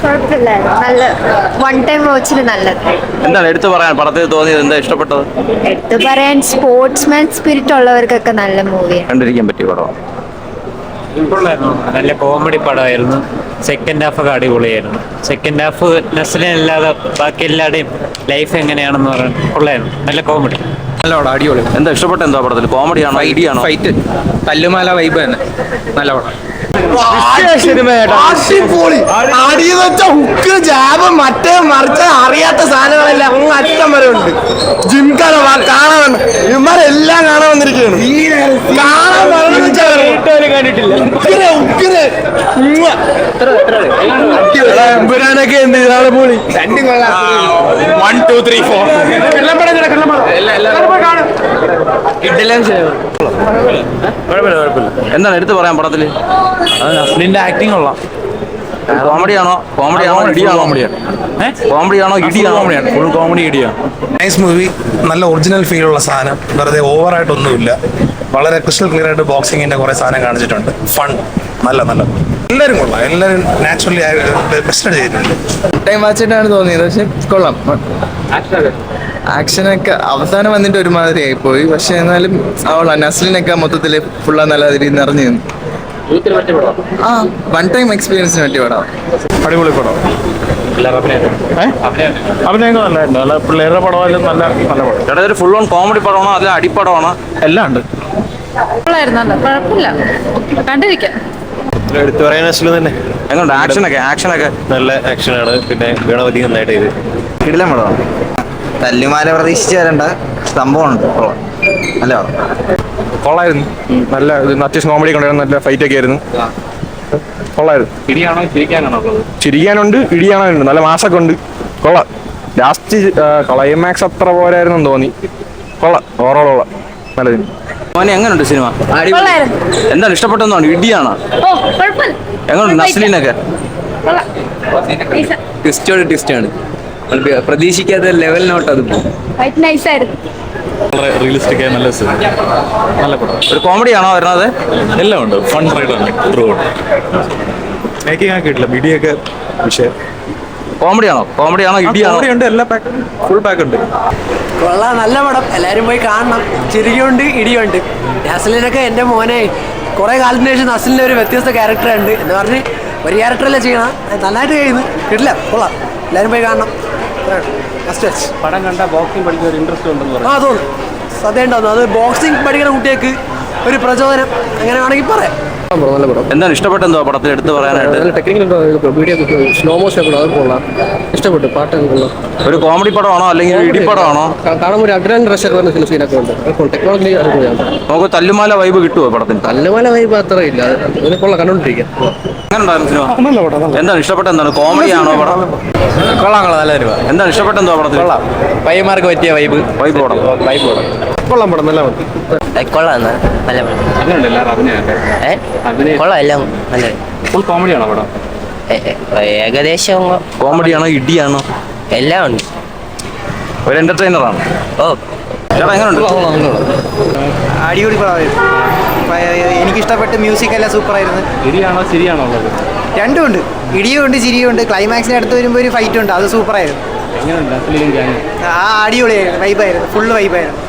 കുഴപ്പമില്ലായിരുന്നു. നല്ല one time വാച്ചിന് നല്ലത്. എന്താണ് എടുത്തു പറയാൻ പടത്തിൽ തോന്നിയത്? എന്താ ഇഷ്ടപ്പെട്ടത്? എടുത്തു പറയാൻ സ്പോർട്സ്മാൻ സ്പിരിറ്റ് ഉള്ളവർക്കൊക്കെ നല്ല മൂവിയാണ്. കണ്ടിരിക്കാൻ പറ്റിയ പടം. നല്ല കോമഡി പടമായിരുന്നു. സെക്കൻഡ് ഹാഫ് ഒക്കെ അടിപൊളിയായിരുന്നു. സെക്കൻഡ് ഹാഫ് നസ്ലിൻ അല്ലാതെ ബാക്കി എല്ലാവരുടെയും ലൈഫ് എങ്ങനെയാണെന്ന് പറയാൻ കൊള്ളായിരുന്നു. നല്ല കോമഡി. നല്ല പടം, അടിപൊളി. എന്താ ഇഷ്ടപ്പെട്ട എന്താ പടത്തിൽ? കോമഡിയാണോ ഐഡിയാണോ? ഫൈറ്റ്, തല്ലുമാല വൈബ് തന്നെ. നല്ല പടം. അടിപൊളി. അടിയെന്ന് വെച്ചാൽ ഹുക്ക് ജാബ് മറ്റേ മറിച്ച അറിയാത്ത സാധനങ്ങളെല്ലാം അങ്ങ് അറ്റം വരെ ഉണ്ട്. ജിംഖാന കാണാൻ ഇവന്മാരെല്ലാം കാണാൻ വന്നിരിക്കുകയാണ്. എമ്പുരാനൊക്കെ എന്ത് ഇതാണ് പൊളി. 1 2 3 4 എന്താണ് എടുത്തു പറയാൻ പടത്തില്? നസ്ലിന്റെ ആക്ടിങ് കൊള്ളാം. കോമഡിയാണോ ഇടിയാണോ? കോമഡിയാണോ ഇടിയാണോ? ഫുൾ കോമഡി ഇടിയാണ്. Nice movie. നല്ല ഒറിജിനൽ ഫീൽ ഉള്ള സാധനം, വെറുതെ ഓവറായിട്ടൊന്നുമില്ല. വളരെ ക്രിസ്റ്റൽ ക്ലിയർ ആയിട്ട് ബോക്സിങ്ങിന്റെ കുറെ സാധനം കാണിച്ചിട്ടുണ്ട്. ഫൺ, നല്ല എല്ലാവരും കൊള്ളാം. എല്ലാവരും നാച്ചുറലി ബെസ്റ്റ് ചെയ്തിട്ടുണ്ട്. ടൈം വാച്ചിട്ടാണ് തോന്നിയത്, പക്ഷെ കൊള്ളാം. ആക്ഷനൊക്കെ അവസാനം വന്നിട്ട് ഒരുമാതിരി ആയിപ്പോയി, പക്ഷെ എന്നാലും നസ്ലിനൊക്കെ മൊത്തത്തിൽ ഫുള്ള നല്ല രീതിയിൽ നിറഞ്ഞു നിന്നു. ആ വൺ ടൈം എക്സ്പീരിയൻസിന് പറ്റിയ പടം. അടിപൊളി പടം. അഭിനയം നല്ലായിരുന്നു. നല്ല പിള്ളേരുടെ പടമായാലും നല്ല പടം. ചേട്ടാ ഇതൊരു ഫുൾ ഓൺ കോമഡി പടമാണോ അല്ല അടിപ്പടമാണോ? എല്ലാം ഉണ്ട്. കുഴപ്പമില്ല, കണ്ടിരിക്കാം. എടുത്തു പറയാൻ നസ്ലിൻ തന്നെ. എങ്ങനെയുണ്ട് ആക്ഷനൊക്കെ? നല്ല ആക്ഷനാണ്. പിന്നെ ഗണപതി നന്നായിട്ട് ചെയ്ത് കിടിലൻ പടമാണ്. തല്ലുമാല പ്രതീക്ഷിച്ച് വരേണ്ട സംഭവമുണ്ട്. നല്ല കൊള്ളായിരുന്നു. നല്ല അത്യാവശ്യം കോമഡി കൊണ്ടായിരുന്നു. നല്ല ഫൈറ്റ് ഒക്കെ ആയിരുന്നു. കൊള്ളായിരുന്നു. ചിരിക്കാനുണ്ട്, ഇടിയാനുണ്ട്. നല്ല മാസൊക്കെ ഉണ്ട്. കൊള്ളാം. ലാസ്റ്റ് ക്ലൈമാക്സ് അത്ര പോരായിരുന്നു തോന്നി. കൊള്ളാം. ഓവറോൾ കൊള്ളാം. നല്ലത്. മോനെ എങ്ങനെയുണ്ട് സിനിമ? എന്താണ് ഇഷ്ടപ്പെട്ടെന്നാണ്? ഇടിയാണോ? എങ്ങനെയുണ്ട് നസ്ലിനൊക്കെ? ട്വിസ്റ്റാണ്. പ്രതീക്ഷിക്കാത്ത ലെവലിനോട്ട് അത് വളരെ റിയലിസ്റ്റിക് ആയ നല്ല പടം. ഒരു കോമഡിയാണോ വരുന്നത്? എല്ലാം ഉണ്ട്. ഫൺ റൈഡാണ്. മേക്കിംഗ് ഒക്കെ ഇട്ടില്ല. ബിഡിയൊക്കെ വിഷയം. കോമഡിയാണോ ഇടിയാണോ? ഉണ്ട്. എല്ലാ പാക്ക് ഫുൾ പാക്ക് ഉണ്ട്. കൊള്ളാം, നല്ല പടം. എല്ലാവരും പോയി കാണണം. ചിരിയുണ്ട്, ഇടിയുണ്ട്. നസ്ലിനൊക്കെ എൻ്റെ മോനെ കുറേ കാലത്തിന് ശേഷം നസ്ലിൻ്റെ ഒരു വ്യത്യസ്ത ക്യാരക്ടറുണ്ട് എന്ന് പറഞ്ഞ് ഒരു ക്യാരക്ടറല്ലേ ചെയ്യണം. നന്നായിട്ട് കഴിയുന്നു. കിട്ടില്ല, കൊള്ളാം. എല്ലാവരും പോയി കാണണം. പടം കണ്ട ബോക്സിംഗ് പഠിക്കുന്ന ഒരു ഇൻട്രസ്റ്റ് ഉണ്ടെന്ന് പറഞ്ഞു. തോന്നുന്നു സദ്യ ഉണ്ടാവുന്നു. അത് ബോക്സിംഗ് പഠിക്കുന്ന കുട്ടികൾക്ക് ഒരു പ്രചോദനം, അങ്ങനെ വേണമെങ്കിൽ പറയാം. എന്താണ് ഇഷ്ടപ്പെട്ടെന്തോ പടത്തിൽ എടുത്തു പറയാനായിട്ട്? സ്ലോ മോഷൻ ഇഷ്ടപ്പെട്ടു. പാട്ടൊക്കെ കൊള്ളാം. ഒരു കോമഡി പടമാണോ അല്ലെങ്കിൽ ഇടിപ്പടമാണോ? കാണാൻ ഒരു അഡ്രൻ റഷർ പറഞ്ഞ സീനൊക്കെ ഉണ്ട്. ടെക്നോളജി നമുക്ക് തല്ലുമാല വൈബ് കിട്ടുമോ പടത്തിന്? തല്ലുമാല വൈബ് അത്ര ഇല്ല. കൊള്ളാം, കണ്ടോണ്ടിരിക്കാം. എങ്ങനെ ഉണ്ടായിരുന്നു സിനിമ? എന്താണ് ഇഷ്ടപ്പെട്ട? എന്താണ് കോമഡിയാണോ പടം? കൊള്ളാം, നല്ല രൂപ. എന്താണ് ഇഷ്ടപ്പെട്ടെന്തോ പടത്തിൽ? പയ്യന്മാർക്ക് പറ്റിയ വൈബ് പടം. കൊള്ളാം പടം. നല്ല പടം. കൊള്ളാം, നല്ല കൊള്ളാം, എല്ലാം നല്ല. ഫുൾ കോമഡിയാണോ പടം? ഏകദേശം കോമഡിയാണോ ഇടിയാണോ? എല്ലാം ഉണ്ട്. ഒരു എന്റർടൈനറാണ്. ഓ ചേട്ടാ എങ്ങനെയുണ്ട്? അടിപൊളി പടമായിരുന്നു. എനിക്കിഷ്ടപ്പെട്ട് മ്യൂസിക് എല്ലാം സൂപ്പറായിരുന്നു. ഇടിയാണോ ശരിയാണോ ഉള്ളത്? രണ്ടും ഉണ്ട്. ഇടിയും ഉണ്ട്, ചിരിയും ഉണ്ട്. ക്ലൈമാക്സിന് അടുത്ത് വരുമ്പോൾ ഒരു ഫൈറ്റ് ഉണ്ട്. അത് സൂപ്പറായിരുന്നു. എങ്ങനെയുണ്ട്? അടിപൊളിയായിരുന്നു. വൈബായിരുന്നു. ഫുള്ള് വൈബായിരുന്നു.